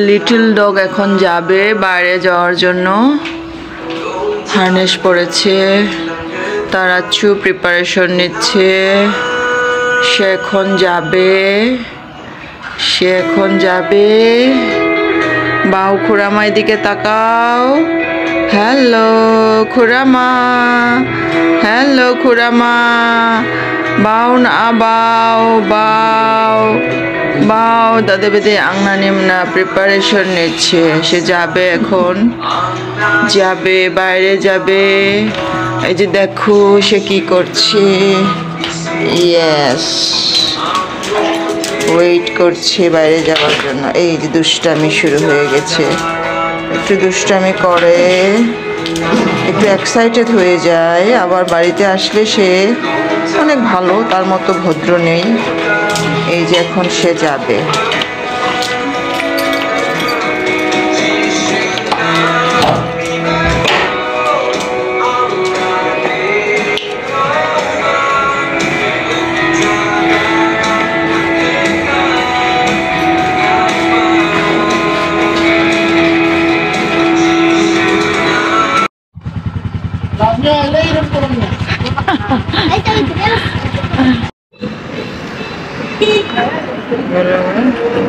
Little dog এখন যাবে বাইরে যাওয়ার জন্য। হার্নেস পরেছে, তার আচ্ছু প্রিপারেশন নিচ্ছে। সে এখন যাবে। বাউ খুড়ামা এদিকে তাকাও। হ্যালো খুড়ামা, বাউ না বাউ দাদা বেদে আংনা নিমনা প্রিপারেশন নিচ্ছে। সে যাবে এখন, বাইরে যাবে। এই যে দেখো সে কি করছে। ইয়েস, ওয়েট করছে বাইরে যাওয়ার জন্য। এই যে দুষ্টামি শুরু হয়ে গেছে, একটু দুষ্টামি করে, একটু এক্সাইটেড হয়ে যায়। আবার বাড়িতে আসলে সে অনেক ভালো, তার মতো ভদ্র নেই। এই যে এখন সে যাবে।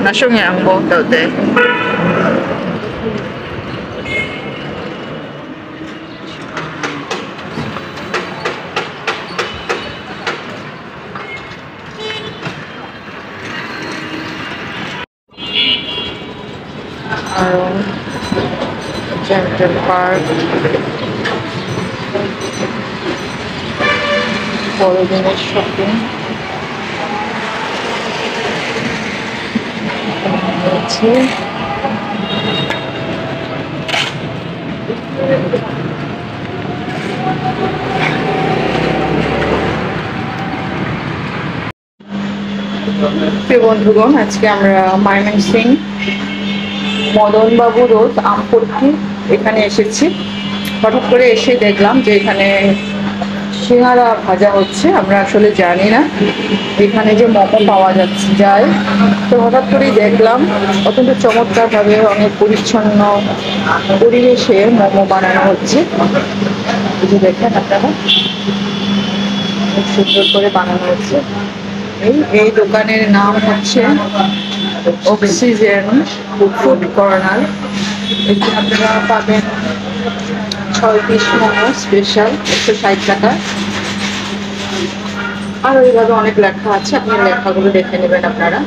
Nasyong yang bo daw de. Gentle Park. বড়দিনের শপিং আছে। প্রিয় বন্ধুগণ, আজকে আমরা ময়মনসিং মদনবাবু রোড আমপট্টি এখানে এসেছি। হঠাৎ করে এসে দেখলাম যে এখানে সিঙ্গারা ভাজা হচ্ছে। আমরা আসলে জানি না এখানে যে মোমো পাওয়া যায়। তো হঠাৎ করেই দেখলাম অত্যন্ত চমৎকারভাবে অনেক পরিচ্ছন্ন পরিবেশে মোমো বানানো হচ্ছে। এই যে দেখেন আপনারা, খুব সুন্দর করে বানানো হচ্ছে। এই দোকানের নাম হচ্ছে অক্সিজেন ফুড কর্নার। এখানে আপনারা পাবেন 6 পিস মোমো স্পেশাল 160 টাকা। আর এইভাবে অনেক লেখা আছে, আপনি লেখাগুলো দেখে নেবেন আপনারা।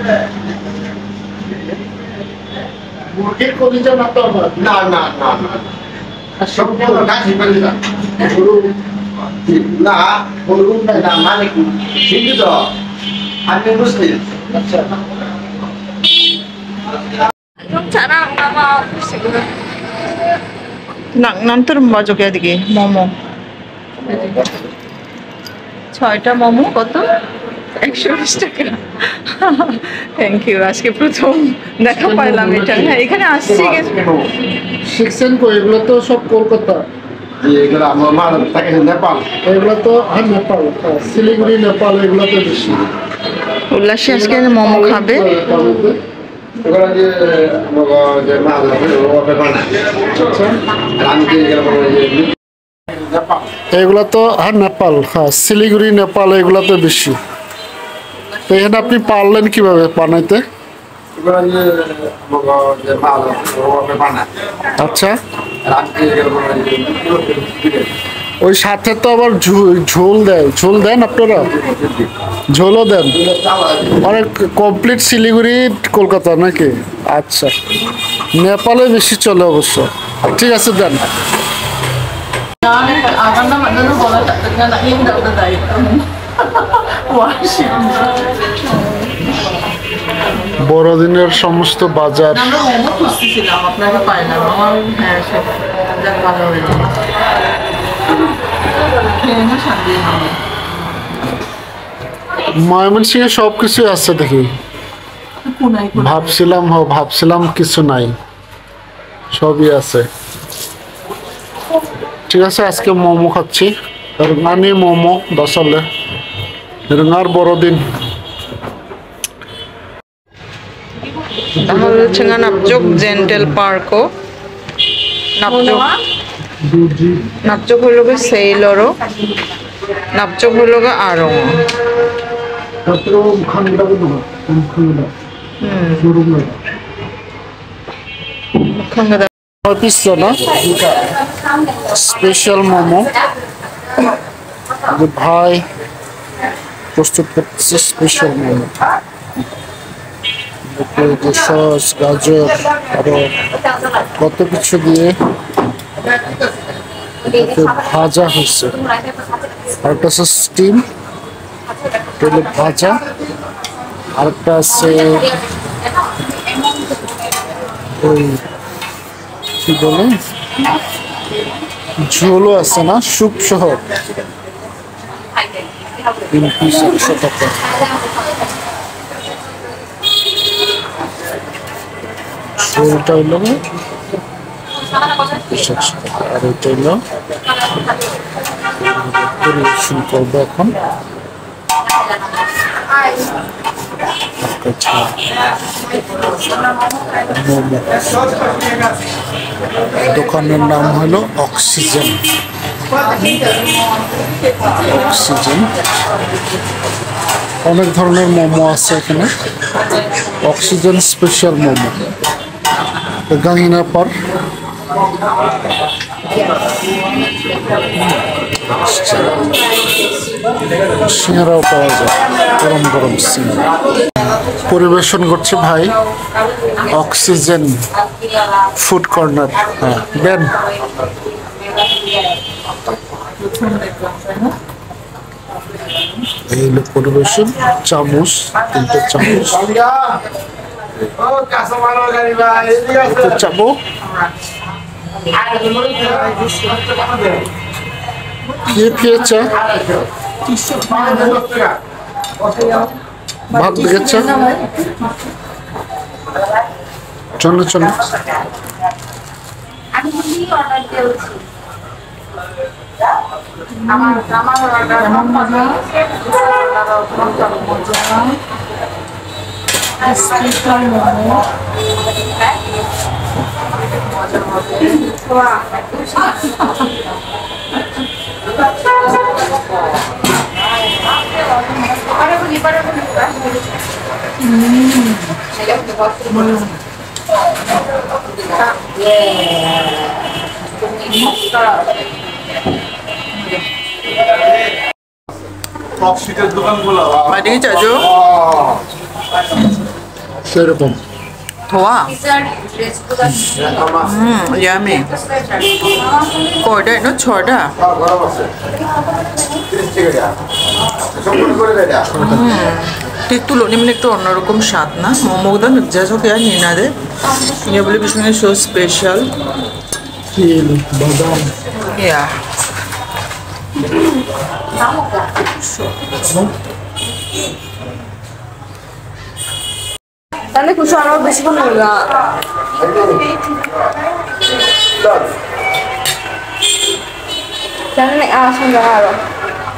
nanti masuk ya diki momo 6টা মোমো কত 120 টাকা। থ্যাংক ইউ, আজকে প্রথম দেখা পাইলাম এটা। হ্যাঁ, এখানে আসছি। শিখছেন কো? এগুলো তো সব কলকাতা, এগুলো আমার মাল থাকে নেপাল। এগুলো তো নেপাল, শিলিগুড়ি নেপাল, এগুলো তো বেশি। উল্লাসে আজকে মোমো খাবে। এগুলো তো নেপাল, হ্যাঁ শিলিগুড়ি নেপাল, এগুলো তো বেশি। তো এখানে আপনি পারলেন কিভাবে বানাইতে? আচ্ছা, ওই সাথে তো আবার ঝোল দেন আপনারা? ঝোলও দেন? অনেক কমপ্লিট শিলিগুড়ি কলকাতা নাকি? আচ্ছা, নেপালে বেশি চলে অবশ্য। ঠিক আছে, দেন। বড়দিনের সমস্ত বাজার। আপনাকে পাইলাম। আমার ভালো হয়েছে। ময়মনসিংহে সবকিছু আছে দেখি। ভাবছিলাম কিছু নাই, সবই আছে। ঠিক আছে, আজকে মোমো খাচ্ছি। রঙানি মোমো দশলে, রঙার বড়দিন। Dahil nga napjok Gentle Parko. Napjok holo ga Sailoro. Napjok holo ga Arong. তারপরে মুখাঙ্গা বলবো মুখাঙ্গা শোরুম না Mukhanga পিস্তা না স্পেশাল মোমো যে ভাই প্রস্তুত করতেছে স্পেশাল মোমো সস গাজর আরো কত কিছু দিয়ে এটাকে ভাজা হয়েছে আর একটা আছে স্টিম তেলে ভাজা আর একটা আছে ওই কি বলে ঝোলও আছে না স্যুপ সহ 3 পিস 100 টাকা ঝোলটা হইল 100 টাকা আর এটা হইল পরিবেশন করবো এখন দোকানের নাম হলো অক্সিজেন অনেক ধরনের মোমো আছে এখানে অক্সিজেন স্পেশাল মোমো গাঙ্গিনার পর সিঙ্গারাও পাওয়া যায় গরম গরম সিঙ্গারা পরিবেশন করছে ভাই অক্সিজেন ফুড কর্নার হ্যাঁ দেন এই হলো পরিবেশন চামচ 3টে চামচ চাবো কি খেয়েছে ভাত দেখেছে চলো চলো Mari Chajo. সেরকম Wow. Yummy. Koda, no choda. ঠিক তুলো নিম্ন একটু অন্যরকম স্বাদ না মোমোগুলো যা কেয়া নিয়ে না দে ये बोले बीच में सो स्पेशल তিল বাদাম या তাহলে কুসু আরো বেশিক্ষণ লাগবে না Jangan naik alas enggak harus.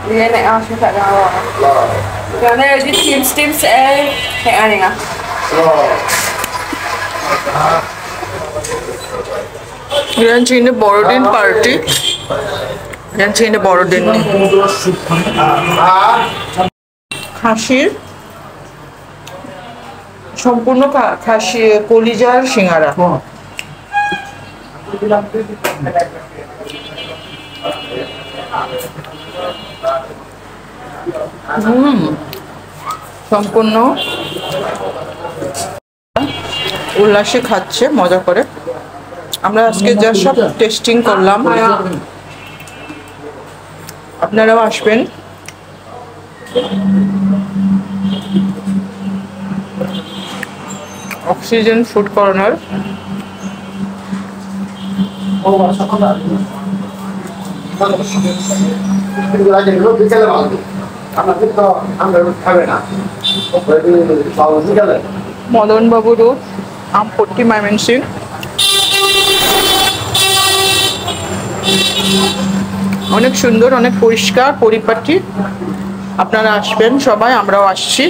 Dia naik alas enggak harus. Karena di tim saya naik aling ah. Yan China Borodin party. Yan China Borodin ni. খাসির সম্পূর্ণ খাসি কলিজার সিঙ্গারা সম্পূর্ণ উল্লাসে খাচ্ছে মজা করে আমরা আজকে যা সব টেস্টিং করলাম আপনারাও আসবেন অক্সিজেন ফুড কর্নার মদন বাবু রোড আমপট্টি ময়মনসিংহ অনেক সুন্দর অনেক পরিষ্কার পরিপাটি আপনারা আসবেন সবাই আমরাও আসছি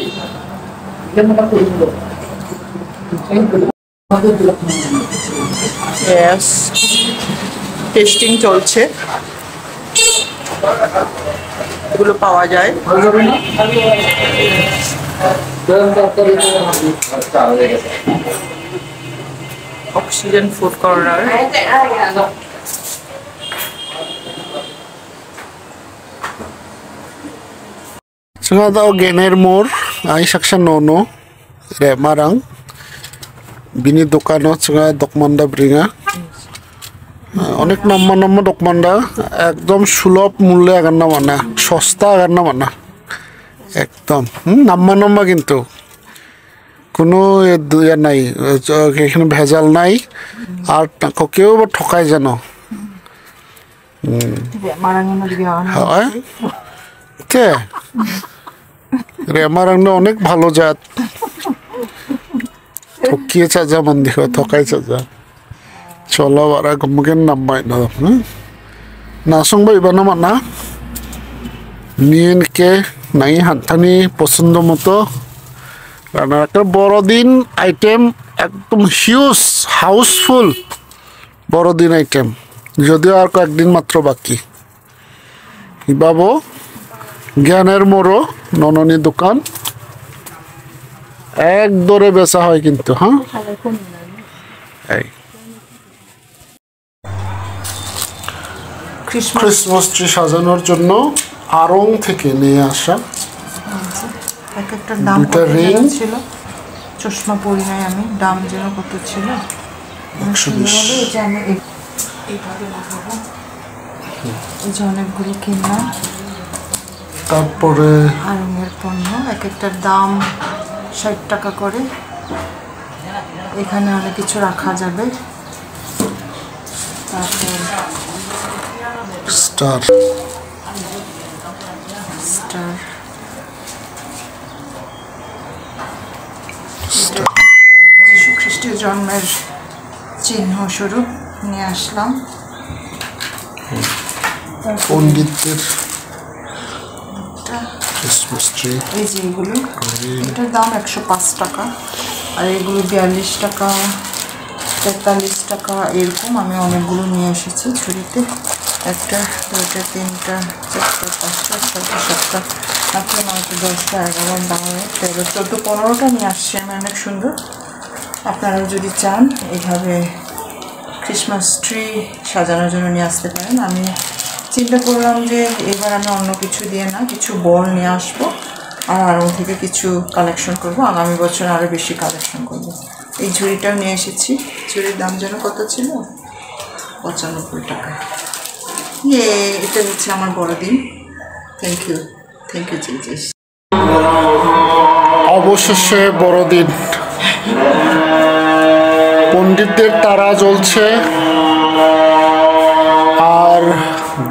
Yes. টেস্টিং চলছে, এগুলো পাওয়া যায়। Oxygen food corner. Sunga daw gener mor ay sakshan nono re marang bini dokano sunga dokmanda bringa অনেক নম্বর নম্বর দোকানটা একদম সুলভ মূল্যে আগার না মানা সস্তা আগার না মানা একদম নম্বর নম্বর কিন্তু কোনো ইয়ে নাই এখানে ভেজাল নাই আর কেউ ঠকায় যেন হয় কে রেমারাংটা অনেক ভালো জাত ঠকিয়ে চাজা মন্দির ঠকাই চাজা চলো বারা গমকেন নাম্বাই না নাসংবা ইবানা মানা নিয়ে নাই হান্থানি পছন্দ মতো রান্নার একটা বড়দিন আইটেম একদম হিউজ হাউসফুল বড়দিন আইটেম যদিও আর কয়েকদিন মাত্র বাকি বাবু জ্ঞানের মোড়ো নননী দোকান এক দরে বেচা হয় কিন্তু হ্যাঁ এই ক্রিসমাস ট্রি সাজানোর জন্য আড়ং থেকে নিয়ে আসা এক একটা দাম দুটা রিং ছিল, চশমা পরি নাই আমি, দাম যেন কত ছিল 120 আমি এইভাবে লাগাবো। এই যে অনেকগুলো কিনলাম। তারপরে আড়ংয়ের পণ্য এক একটার দাম 60 টাকা করে। এখানে অনেক কিছু রাখা যাবে। তারপর স্টার স্টার যীশু খ্রিস্টের জন্মের চিহ্ন স্বরূপ নিয়ে আসলাম। পণ্ডিতদের ক্রিসমাস ট্রি এই যে এগুলো, এটার দাম 105 টাকা আর এগুলো 42 টাকা 43 টাকা এরকম। আমি অনেকগুলো নিয়ে এসেছি ঝুড়িতে, 1 2 3 4 5 6 7 8 9 10 11 12 13 14 15টা নিয়ে আসছি আমি, অনেক সুন্দর। আপনারা যদি চান এইভাবে ক্রিসমাস ট্রি সাজানোর জন্য নিয়ে আসতে পারেন। আমি চিন্তা করলাম যে এবার আমি অন্য কিছু দিয়ে না, কিছু বল নিয়ে আসবো আর আড়ং থেকে কিছু কালেকশন করব, আগামী বছর আরও বেশি কালেকশন করব। এই ঝুড়িটাও নিয়ে এসেছি। ঝুড়ির দাম যেন কত ছিল 95 টাকা। এটা হচ্ছে আমার বড়দিন। Thank you Jesus. অবশেষে বড়দিন, পণ্ডিতদের তারা জ্বলছে আর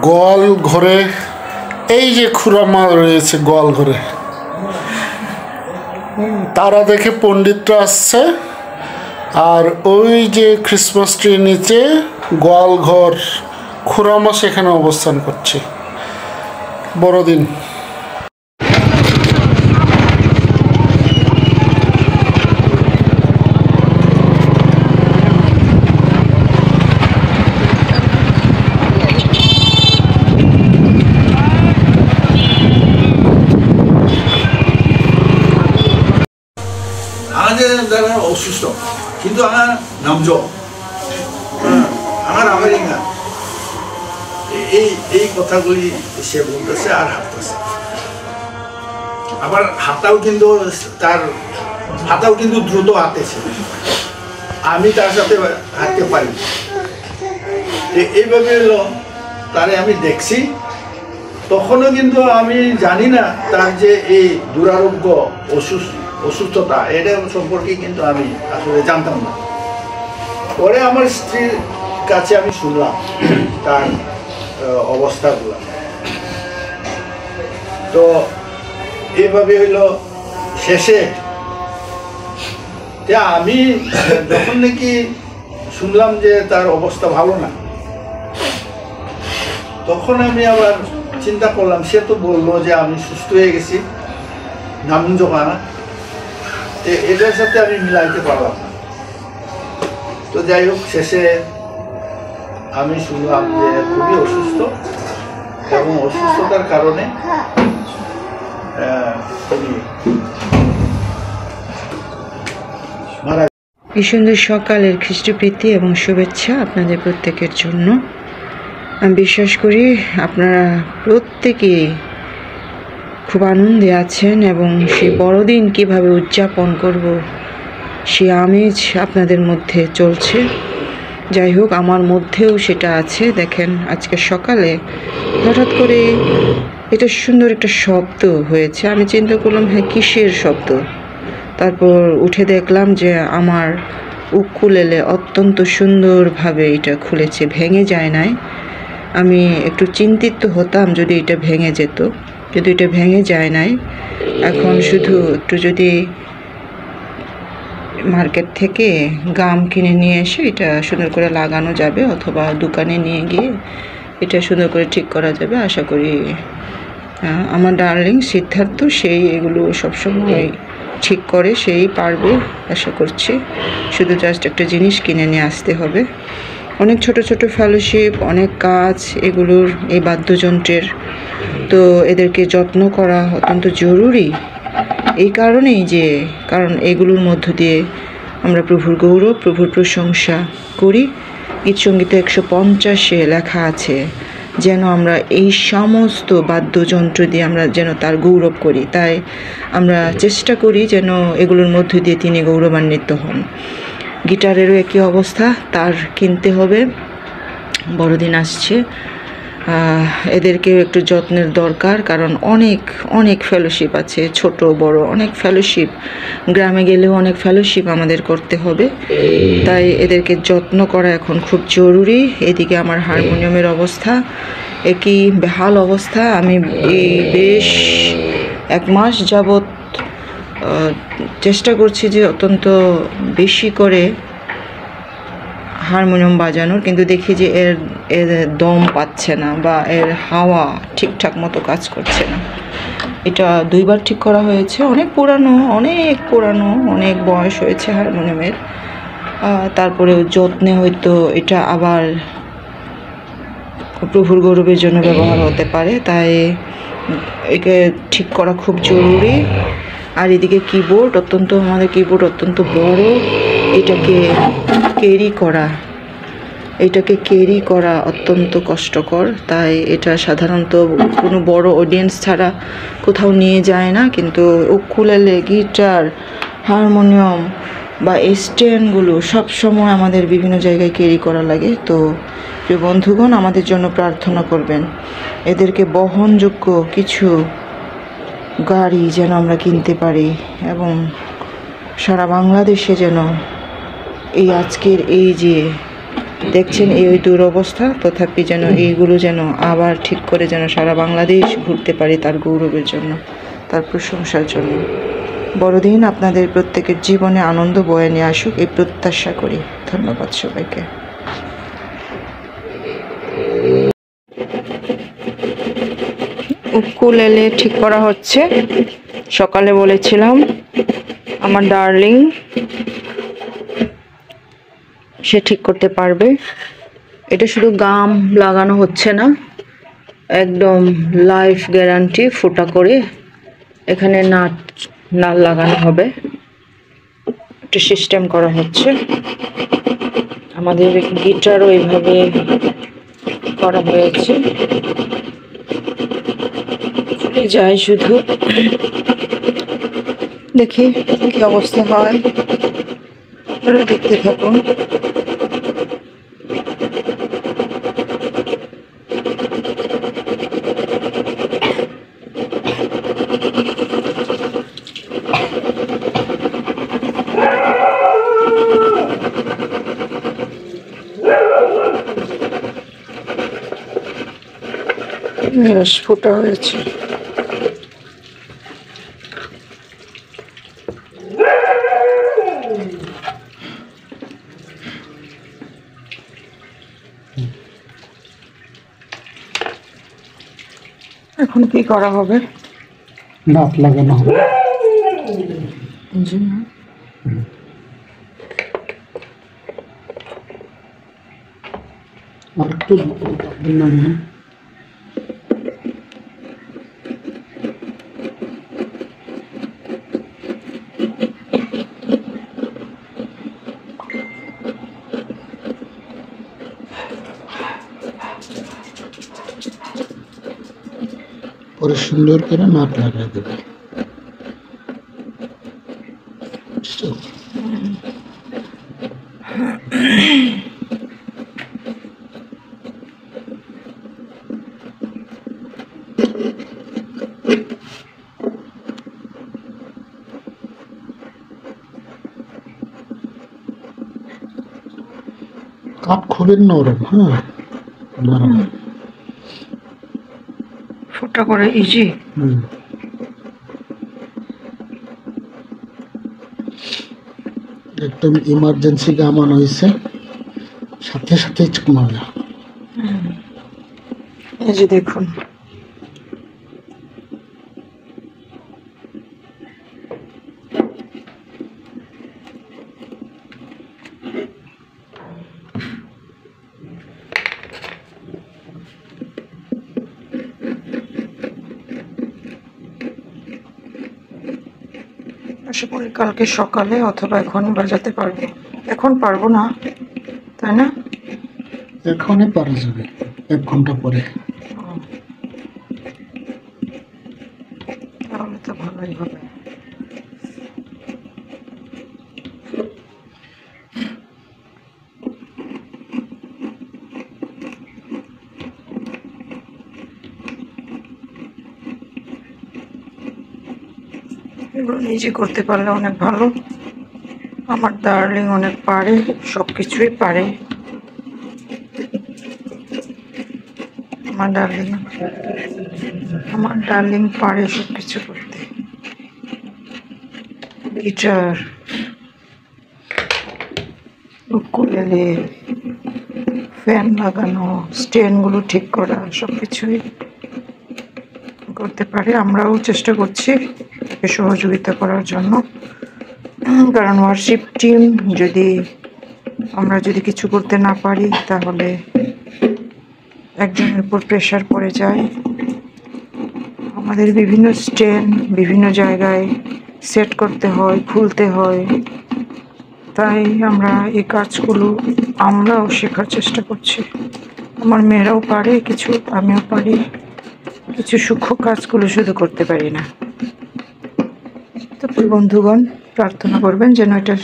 গোয়াল ঘরে এই যে খুরামা রয়েছে গোয়াল ঘরে, তারা দেখে পণ্ডিতরা আসছে আর ওই যে ক্রিসমাস ট্রির নিচে গোয়াল ঘর খুরামা সেখানে অবস্থান করছে। বড়দিন যারা অসুস্থ কিন্তু আমার নামজ আমার আমেরিকা এই কথাগুলি সে বলতেছে আর হাঁটতেছে। আবার হাঁটাও কিন্তু দ্রুত হাঁটেছে, আমি তার সাথে হাঁটতে পারি। এইভাবে এলো তারে আমি দেখছি, তখনও কিন্তু আমি জানি না তার যে এই দুরারোগ্য অসুস্থতা এটা সম্পর্কে কিন্তু আমি আসলে জানতাম না। পরে আমার স্ত্রীর কাছে আমি শুনলাম তার অবস্থাগুলো। তো এইভাবে হইলো শেষে যে আমি যখন নাকি শুনলাম যে তার অবস্থা ভালো না, তখন আমি আবার চিন্তা করলাম, সে তো বললো যে আমি সুস্থ হয়ে গেছি নাম জমা, এটার সাথে আমি মিলাইতে পারলাম না। তো যাই হোক, শেষে আমি শুনলাম যে খুবই অসুস্থ এবং অসুস্থতার কারণে তিনি মারা। এই সুন্দর সকালের খ্রিস্টপ্রীতি এবং শুভেচ্ছা আপনাদের প্রত্যেকের জন্য। আমি বিশ্বাস করি আপনারা প্রত্যেকেই খুব আনন্দে আছেন এবং সেই বড়দিন কিভাবে উদযাপন করব সেই আমেজ আপনাদের মধ্যে চলছে। যাই হোক, আমার মধ্যেও সেটা আছে। দেখেন, আজকে সকালে হঠাৎ করে এটা সুন্দর একটা শব্দ হয়েছে। আমি চিন্তা করলাম, হ্যাঁ, কিসের শব্দ? তারপর উঠে দেখলাম যে আমার উকুলেলে অত্যন্ত সুন্দরভাবে এটা খুলেছে, ভেঙে যায় নাই। আমি একটু চিন্তিত হতাম যদি এটা ভেঙে যেত, কিন্তু এটা ভেঙে যায় নাই। এখন শুধু একটু যদি মার্কেট থেকে গাম কিনে নিয়ে এসে এটা সুন্দর করে লাগানো যাবে, অথবা দোকানে নিয়ে গিয়ে এটা সুন্দর করে ঠিক করা যাবে আশা করি। আমার ডার্লিং সিদ্ধার্থ সেই এগুলো সবসময় ঠিক করে, সেই পারবে আশা করছি। শুধু জাস্ট একটা জিনিস কিনে নিয়ে আসতে হবে। অনেক ছোট ছোট ফেলোশিপ, অনেক কাজ এগুলোর, এই বাদ্যযন্ত্রের। তো এদেরকে যত্ন করা অত্যন্ত জরুরি এই কারণেই যে, কারণ এগুলোর মধ্য দিয়ে আমরা প্রভুর গৌরব, প্রভুর প্রশংসা করি। গীতসঙ্গীতে 150-এ লেখা আছে যেন আমরা এই সমস্ত বাদ্যযন্ত্র দিয়ে আমরা যেন তার গৌরব করি। তাই আমরা চেষ্টা করি যেন এগুলোর মধ্য দিয়ে তিনি গৌরবান্বিত হন। গিটারেরও একই অবস্থা, তার কিনতে হবে, বড়দিন আসছে। এদেরকেও একটু যত্নের দরকার, কারণ অনেক অনেক ফেলোশিপ আছে, ছোট বড় অনেক ফেলোশিপ। গ্রামে গেলেও অনেক ফেলোশিপ আমাদের করতে হবে, তাই এদেরকে যত্ন করা এখন খুব জরুরি। এদিকে আমার হারমোনিয়ামের অবস্থা একই বেহাল অবস্থা। আমি এই বেশ 1 মাস যাবৎ চেষ্টা করছি যে অত্যন্ত বেশি করে হারমোনিয়াম বাজানোর, কিন্তু দেখি যে এর দম পাচ্ছে না বা এর হাওয়া ঠিকঠাক মতো কাজ করছে না। এটা 2 বার ঠিক করা হয়েছে। অনেক পুরানো, অনেক বয়স হয়েছে হারমোনিয়ামের। তারপরেও যত্নে হয়তো এটা আবার প্রভুর গৌরবের জন্য ব্যবহার হতে পারে, তাই একে ঠিক করা খুব জরুরি। আর এদিকে কিবোর্ড, আমাদের কিবোর্ড অত্যন্ত বড়। এটাকে ক্যারি করা অত্যন্ত কষ্টকর, তাই এটা সাধারণত কোনো বড় অডিয়েন্স ছাড়া কোথাও নিয়ে যায় না। কিন্তু উকুলেলে, গিটার, হারমোনিয়াম বা স্ট্যান্ডগুলো সবসময় আমাদের বিভিন্ন জায়গায় ক্যারি করা লাগে। তো প্রিয় বন্ধুগণ, আমাদের জন্য প্রার্থনা করবেন, এদেরকে বহনযোগ্য কিছু গাড়ি যেন আমরা কিনতে পারি এবং সারা বাংলাদেশে যেন এই আজকের এই যে দেখছেন এই দুরবস্থা, তথাপি যেন এইগুলো যেন আবার ঠিক করে যেন সারা বাংলাদেশ ঘুরতে পারি তার গৌরবের জন্য, তার প্রশংসার জন্য। বড়দিন আপনাদের প্রত্যেকের জীবনে আনন্দ বয়ে নিয়ে আসুক এই প্রত্যাশা করি। ধন্যবাদ সবাইকে। উকুলেলে ঠিক করা হচ্ছে। সকালে বলেছিলাম আমার ডার্লিং সে ঠিক করতে পারবে। এটা শুধু গাম লাগানো হচ্ছে না, একদম লাইফ গ্যারান্টি ফোটা করে এখানে নাট লাগানো হবে। একটা সিস্টেম করা হচ্ছে। আমাদের গিটারও এইভাবে করা হয়েছে। যাই শুধু দেখি কি অবস্থা হয়, দেখতে থাকুন। বেশ ফোটা হয়েছে। এখন কি করা হবে? নাট লাগানো হবে। জি না, একটু নামিয়ে পরে সুন্দর করে মাপ লাগাই দেবে। কাপ খুবই নরম, হ্যাঁ নরম। ফুটা করে ইজি। একদম ইমার্জেন্সি গামান হয়েছে, সাথে সাথে কমাবে। এই যে দেখুন, আশা করি কালকে সকালে অথবা এখনই বাজাতে পারবো। এখন পারবো না, তাই না? এখনই পারা যাবে, 1 ঘন্টা পরে। তাহলে তো ভালোই হবে। এগুলো নিজে করতে পারলে অনেক ভালো। আমার ডার্লিং অনেক পারে, সব কিছুই পারে। আমার ডার্লিং পারে সব কিছু করতে। গিটার, উকুলেলে, ফ্যান লাগানো, স্ট্যান্ডগুলো ঠিক করা, সব কিছুই করতে পারে। আমরাও চেষ্টা করছি তাকে সহযোগিতা করার জন্য, কারণ ওয়ার্শিপ টিম আমরা যদি কিছু করতে না পারি তাহলে একজনের উপর প্রেশার পড়ে যায়। আমাদের বিভিন্ন স্ট্যান্ড বিভিন্ন জায়গায় সেট করতে হয়, খুলতে হয়। তাই আমরা এই কাজগুলো আমরাও শেখার চেষ্টা করছি। আমার মেয়েরাও পারে কিছু, আমিও পারি কিছু। সূক্ষ্ম কাজগুলো শুধু করতে পারি না। তো বন্ধুগণ, প্রার্থনা করবেন যেন এটা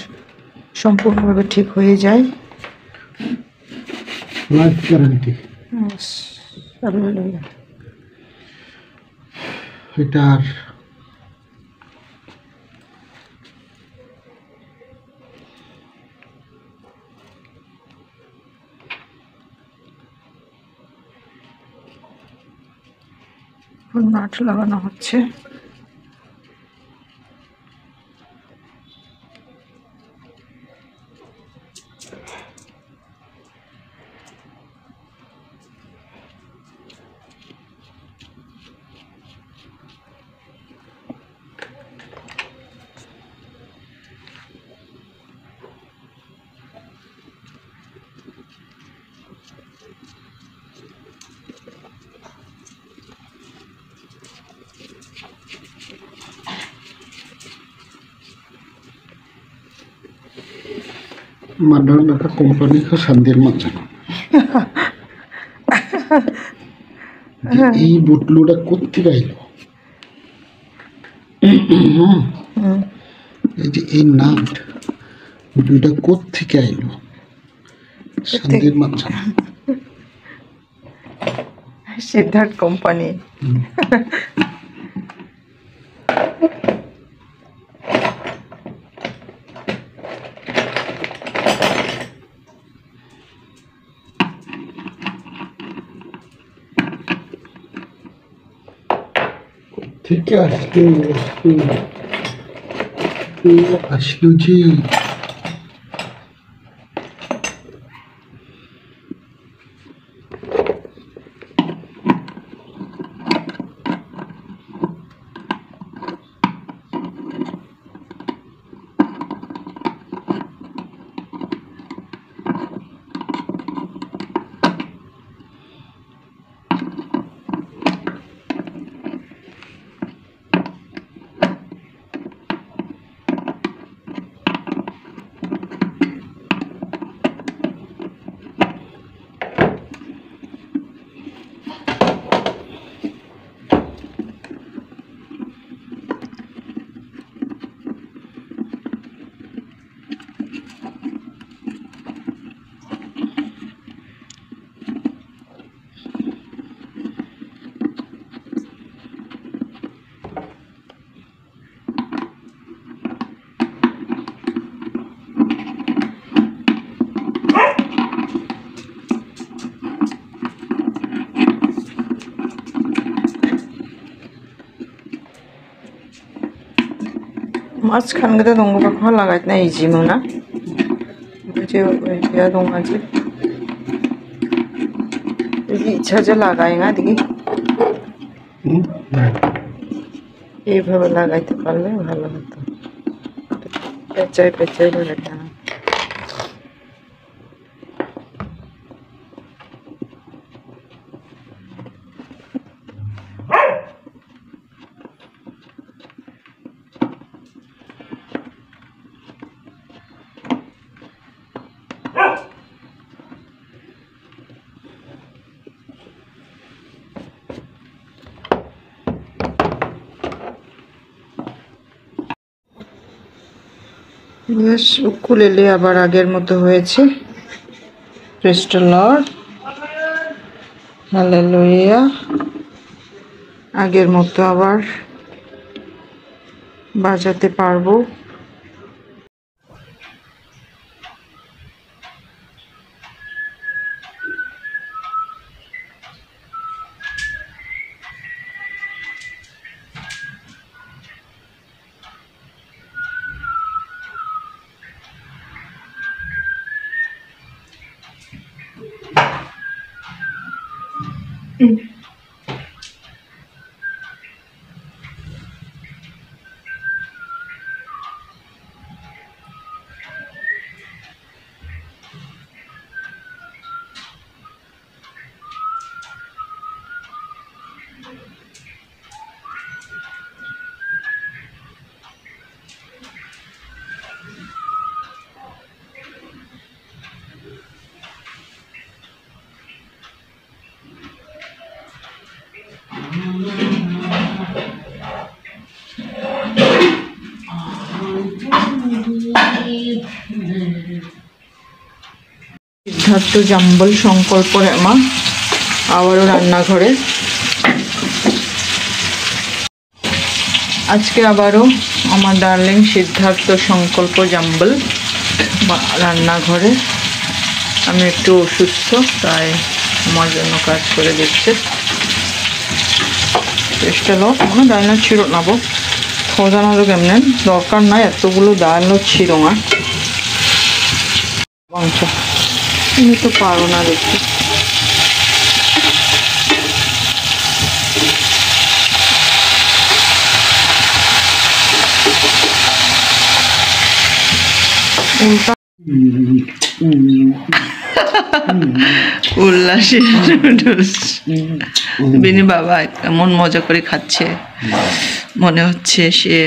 সম্পূর্ণভাবে ঠিক হয়ে যায়। Life guarantee. এটার নাট লাগানো হচ্ছে। Mandang naka company ka sandir macam. এই বুটলুটা কোত্থেকে আইলো? এই যে এই নাট বুটলুটা কোত্থেকে আইলো? সন্ধির মাঝখানে সিদ্ধার্থ কোম্পানি। থেকে আসলো যে 마스크하는 게다 농구가 컬러가 있나 이 지문아? 이제 왜야 동아지? 여기 2차전 লাগাইনা দেখি এইভাবে লাগাইতে পারলে ভালো হতো পেঁচাই পেঁচাই লাগাইতে না বেশ উকুলেলে আবার আগের মতো হয়েছে প্রেজ দ্য লর্ড হালেলুয়া আগের মতো আবার বাজাতে পারবো সিদ্ধার্থ জাম্বল সংকল্প রেমা আবারও রান্নাঘরে আজকে আবারও আমার ডার্লিং সিদ্ধার্থ সংকল্প জাম্বল রান্নাঘরে আমি একটু অসুস্থ তাই আমার জন্য কাজ করে দিচ্ছে চেষ্টা লো কোনো ডালনা ছিল নাবো খোঁজানোরও কেমন দরকার নাই এতগুলো ডালও ছিল না মাংস তুমি তো পারো না দেখি উল্লাসের নুডলস বিনি বাবা এমন মজা করে খাচ্ছে মনে হচ্ছে সে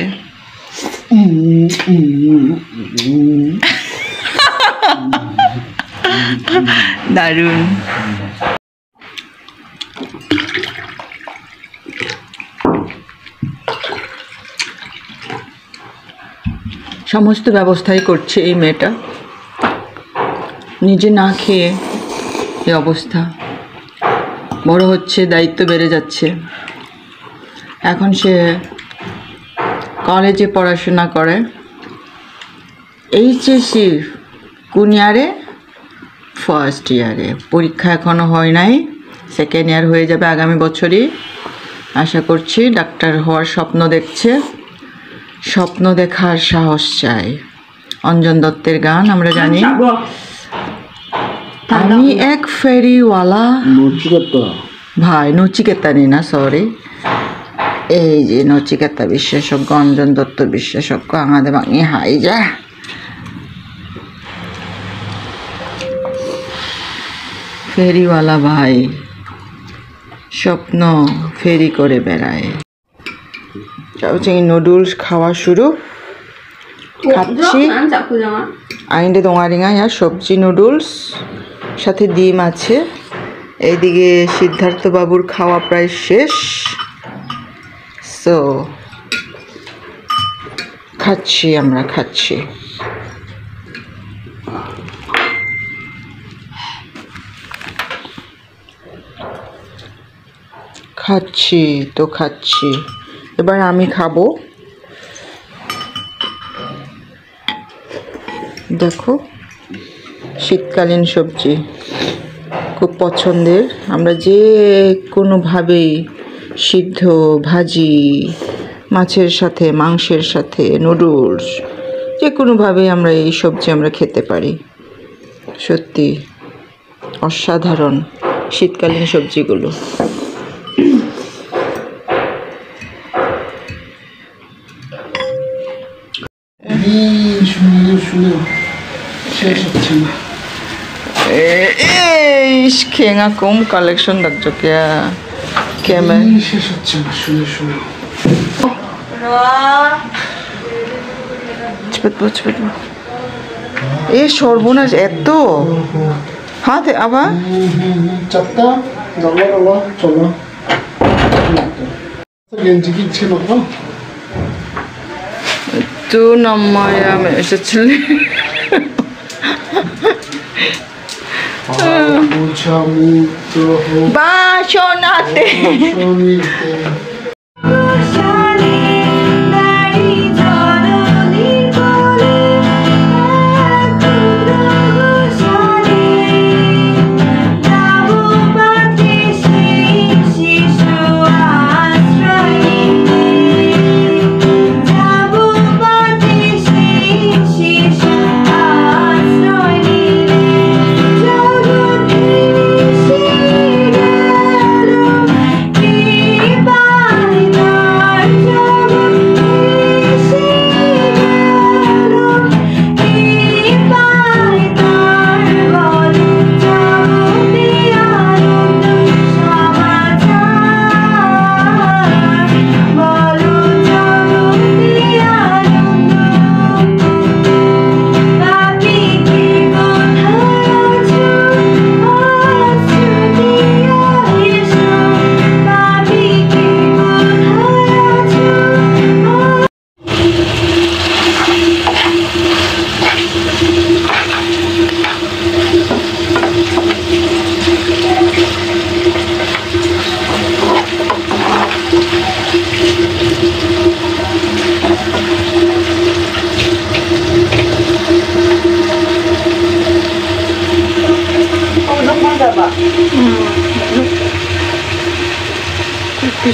দারুণ সমস্ত ব্যবস্থাই করছে এই মেয়েটা নিজে না খেয়ে এই অবস্থা বড় হচ্ছে দায়িত্ব বেড়ে যাচ্ছে এখন সে কলেজে পড়াশোনা করে এইচএসসি কোন ইয়ারে ফার্স্ট ইয়ারে পরীক্ষা এখনো হয় নাই সেকেন্ড ইয়ার হয়ে যাবে আগামী বছরই আশা করছি ডাক্তার হওয়ার স্বপ্ন দেখছে স্বপ্ন দেখার সাহস চাই অঞ্জন দত্তের গান আমরা জানি আমি এক ফেরিওয়ালা ভাই নচিকেতা নেই না সরি এই যে নচিকেতা বিশেষজ্ঞ অঞ্জন দত্ত বিশেষজ্ঞ আমাদের বাঙি হাই যা ফেরিওয়ালা ভাই স্বপ্ন ফেরি করে বেড়ায় নুডলস খাওয়া শুরু খাচ্ছি আইনটা দোঙারিঙা ইয়া সবজি নুডলস সাথে ডিম আছে এইদিকে সিদ্ধার্থ বাবুর খাওয়া প্রায় শেষ সো খাচ্ছি আমরা খাচ্ছি খাচ্ছি তো খাচ্ছি এবার আমি খাবো দেখো শীতকালীন সবজি খুব পছন্দের আমরা যে কোনোভাবেই সিদ্ধ ভাজি মাছের সাথে, মাংসের সাথে, নুডলস, যে কোনোভাবে আমরা এই সবজি আমরা খেতে পারি। সত্যি অসাধারণ শীতকালীন সবজিগুলো। শেষ হচ্ছে না। খেঙা কম কালেকশন দেখছো কেমন শেষ হচ্ছে না শুনে শুনে। এ সর্বনাশ এত হাতে আবার চারটা ডলা ডলা চলো গেঞ্জি কিনছে না তো tu namanya এসেছিলি বাসনাতে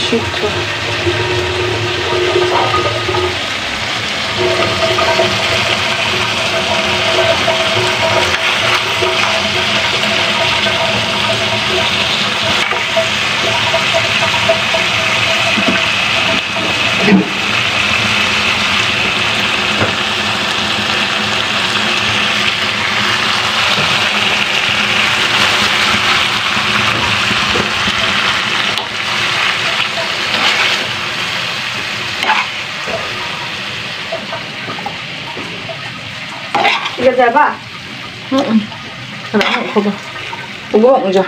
সিদ্ধ 이거 잡아. 그래, 거봐. 이거 먹자.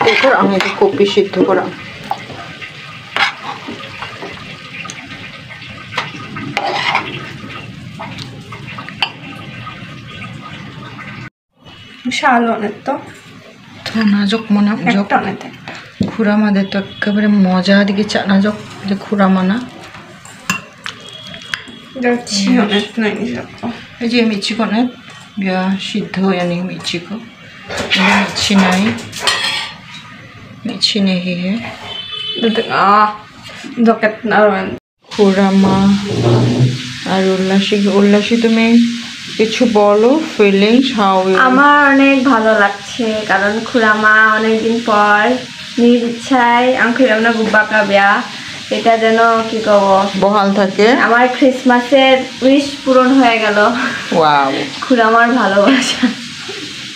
이거랑 이거 고기 시트 거랑. শাল অনেক তো নাজক মনে একটা অনেক খুরামা দে তো একেবারে মজা দিকে নাজক যে খুরামা না 그렇지 অনেক নাই যাবো এই যে মিচিকনে বিয়া সিদ্ধ यानी মিচিকো মিচি নাই মিচি নেই হে দোকান নারন খুরামা আর উল্লাসী তুমি কিছু বলো ফিলিংস হাউ আমার অনেক ভালো লাগছে কারণ খুড়ামা অনেকদিন পর নিজ ইচ্ছায় খুড়ামা গুব্বা কাবিয়া এটা যেন কি কব বহাল থাকে আমার ক্রিসমাসের উইশ পূরণ হয়ে গেল ওয়াও খুড়ামার ভালোবাসা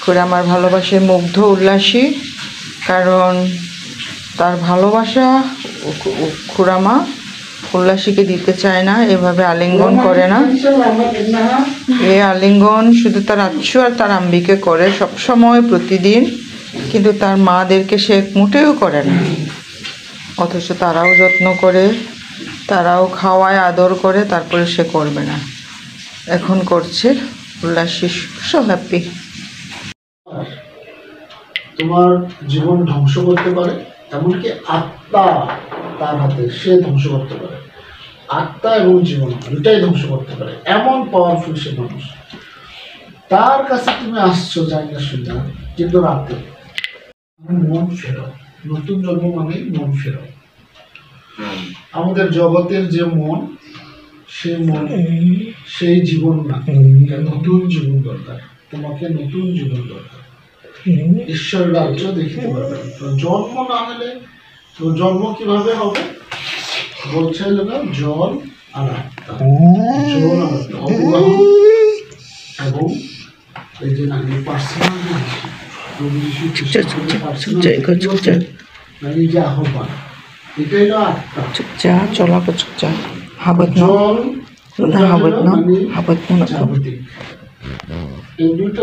খুড়ামার ভালোবাসে মুগ্ধ উল্লাসী কারণ তার ভালোবাসা খুড়ামা উল্লাসীকে দিতে চায় না এভাবে আলিঙ্গন করে না এই আলিঙ্গন শুধু তার আচ্ছু আর তার আম্বিকে করে সব সময় প্রতিদিন কিন্তু তার মাদেরকে সে মোটেও করে না অথচ তারাও যত্ন করে তারাও খাওয়ায় আদর করে তারপরে সে করবে না এখন করছে উল্লাসী সো হ্যাপি তোমার জীবন ধ্বংস করতে পারে এমনকি আত্মা তার হাতে সে ধ্বংস করতে পারে আত্মা এবং জীবন দুটাই ধ্বংস করতে পারে এমন পাওয়ারফুল সে মানুষ তার কাছে তুমি আসছো জানি না শুনে কিন্তু রাতে মন ফেরো নতুন জন্ম মানে মন ফেরো আমাদের জগতের যে মন, সেই মন সেই জীবন না, নতুন জীবন দরকার। তোমাকে নতুন জীবন দরকার। ঈশ্বর রাজ্য দেখিতে পারবে। তো জন্ম না হলে, তো জন্ম কিভাবে হবে? বলছে লোকা জল আর আত্মা, জল আর আত্মা, অবগাহন এবং এই যে না পার্সোনাল নিজে আহ্বান, এটাই হলো আত্মা। 죽자 졸라고 죽자 하버너 জল 누나 하버너 মানে 하버너 জাগতিক। এই দুটো